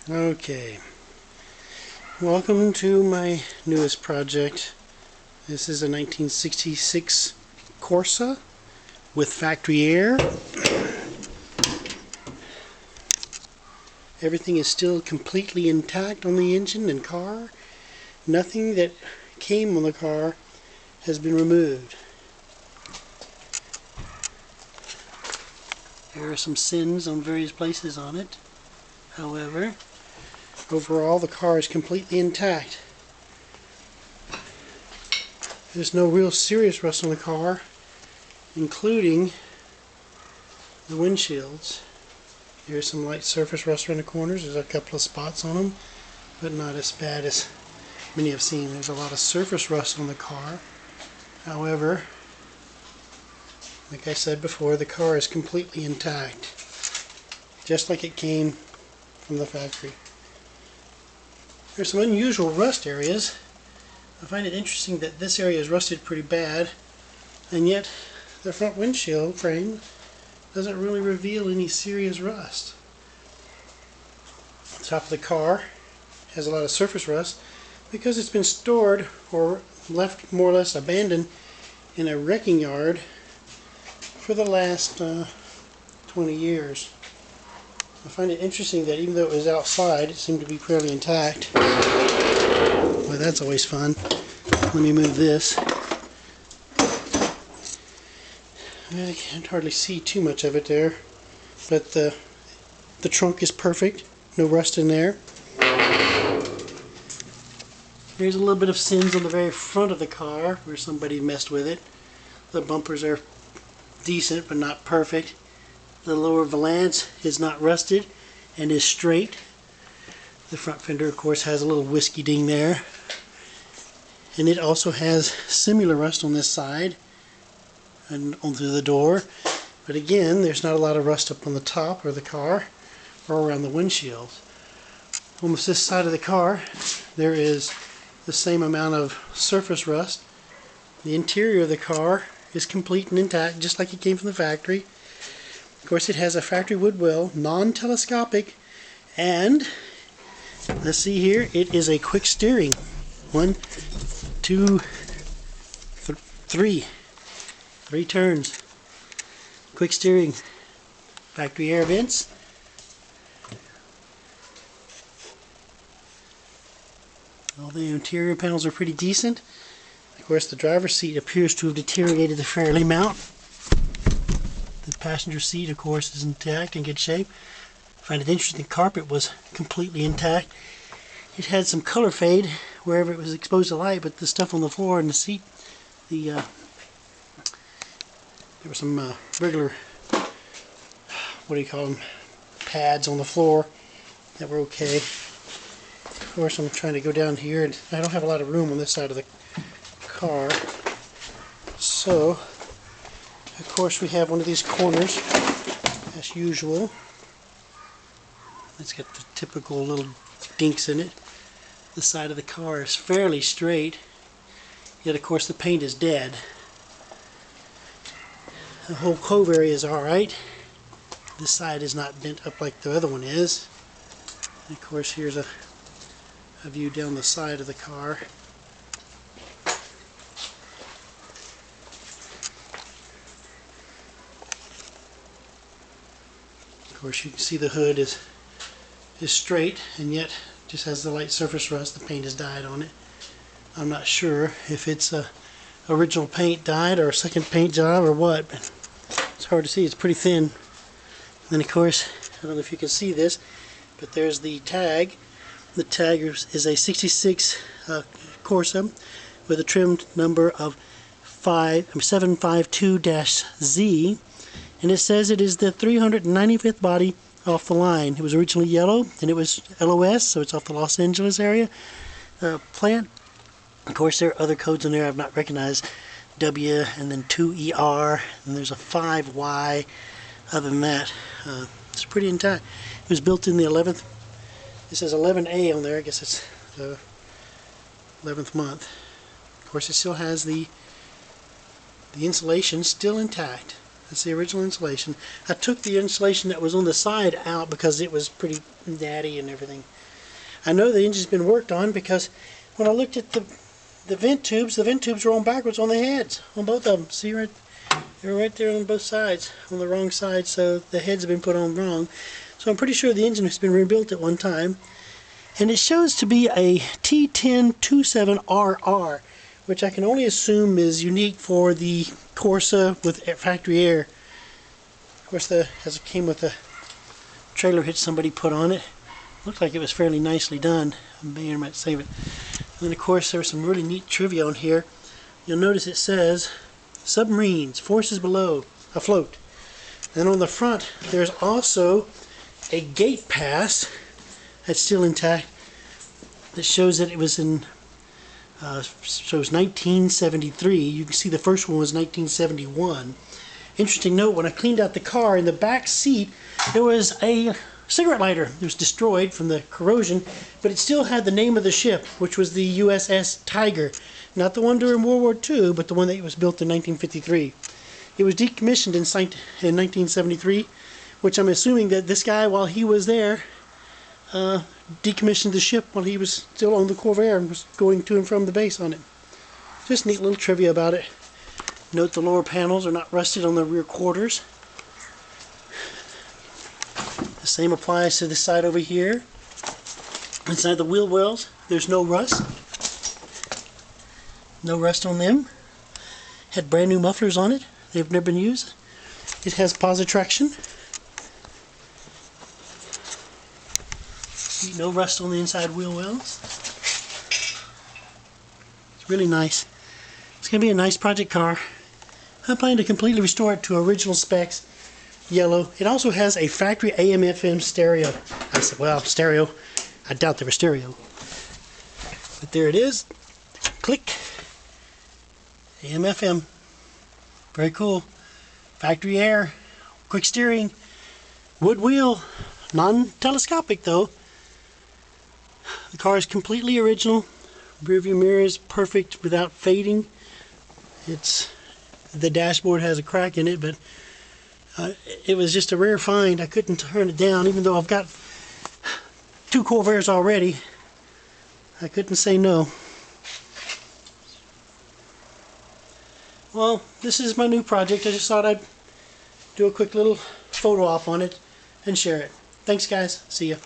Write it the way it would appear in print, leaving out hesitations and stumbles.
Okay, welcome to my newest project. This is a 1966 Corsa with factory air. Everything is still completely intact on the engine and car. Nothing that came on the car has been removed. There are some sins on various places on it. However, overall the car is completely intact. There's no real serious rust on the car, including the windshields. There's some light surface rust around the corners. There's a couple of spots on them, but not as bad as many have seen. There's a lot of surface rust on the car. However, like I said before, the car is completely intact, just like it came from the factory. There's some unusual rust areas. I find it interesting that this area is rusted pretty bad, and yet the front windshield frame doesn't really reveal any serious rust. The top of the car has a lot of surface rust because it's been stored or left more or less abandoned in a wrecking yard for the last 20 years. I find it interesting that even though it was outside, it seemed to be fairly intact. Well, that's always fun. Let me move this. I can't hardly see too much of it there, but the trunk is perfect. No rust in there. There's a little bit of sins on the very front of the car where somebody messed with it. The bumpers are decent, but not perfect. The lower valance is not rusted and is straight. The front fender, of course, has a little whiskey ding there. And it also has similar rust on this side and onto the door. But again, there's not a lot of rust up on the top of the car or around the windshield. Almost this side of the car, there is the same amount of surface rust. The interior of the car is complete and intact, just like it came from the factory. Of course, it has a factory wood well, non-telescopic, and let's see here, it is a quick steering. 1, 2, 3 turns. Quick steering. Factory air vents. All the interior panels are pretty decent. Of course, the driver's seat appears to have deteriorated a fair amount. The passenger seat, of course, is intact, in good shape. I find it interesting the carpet was completely intact. It had some color fade wherever it was exposed to light, but the stuff on the floor and the seat, there were some regular, what do you call them, pads on the floor that were okay. Of course, I'm trying to go down here, and I don't have a lot of room on this side of the car. So, of course, we have one of these corners, as usual. It's got the typical little dinks in it. The side of the car is fairly straight, yet of course the paint is dead. The whole cove area is alright. This side is not bent up like the other one is. And of course, here's a view down the side of the car. Of course, you can see the hood is straight, and yet just has the light surface rust. The paint has died on it. I'm not sure if it's original paint dyed or a second paint job or what, but it's hard to see. It's pretty thin. And then of course, I don't know if you can see this, but there's the tag. The tag is a 66 Corsa with a trim number of 752-Z, and it says it is the 395th body off the line. It was originally yellow, and it was LOS, so it's off the Los Angeles area plant. Of course, there are other codes in there I've not recognized. W and then 2ER, and there's a 5Y. Other than that, it's pretty intact. It was built in the 11th. It says 11A on there. I guess it's the 11th month. Of course, it still has the insulation still intact. That's the original insulation. I took the insulation that was on the side out because it was pretty natty and everything. I know the engine's been worked on because when I looked at the vent tubes are on backwards on the heads, on both of them. See, right, they're right there on both sides, on the wrong side, so the heads have been put on wrong. So I'm pretty sure the engine has been rebuilt at one time. And it shows to be a T1027RR, which I can only assume is unique for the Corsa with factory air. Of course, as it came with a trailer hitch somebody put on it. Looked like it was fairly nicely done. I may or might save it. And then, of course, there's some really neat trivia on here. You'll notice it says submarines, forces below, afloat. And on the front, there's also a gate pass that's still intact that shows that it was in shows 1973. You can see the first one was 1971. Interesting note, when I cleaned out the car, in the back seat there was a cigarette lighter. It was destroyed from the corrosion, but it still had the name of the ship, which was the USS Tiger. Not the one during World War II, but the one that was built in 1953. It was decommissioned in 1973, which I'm assuming that this guy, while he was there, decommissioned the ship while he was still on the Corvair and was going to and from the base on it. Just neat little trivia about it. Note the lower panels are not rusted on the rear quarters. The same applies to this side over here. Inside the wheel wells, there's no rust. No rust on them. Had brand new mufflers on it. They've never been used. It has posi-traction. No rust on the inside wheel wells. It's really nice. It's going to be a nice project car. I'm planning to completely restore it to original specs. Yellow. It also has a factory AM/FM stereo. I said, well, stereo. I doubt they were stereo. But there it is. Click. AM/FM. Very cool. Factory air. Quick steering. Wood wheel. Non-telescopic though. The car is completely original. Rear view mirror is perfect without fading. The dashboard has a crack in it, but it was just a rare find. I couldn't turn it down, even though I've got 2 Corvairs already. I couldn't say no. Well, this is my new project. I just thought I'd do a quick little photo op on it and share it. Thanks, guys. See ya.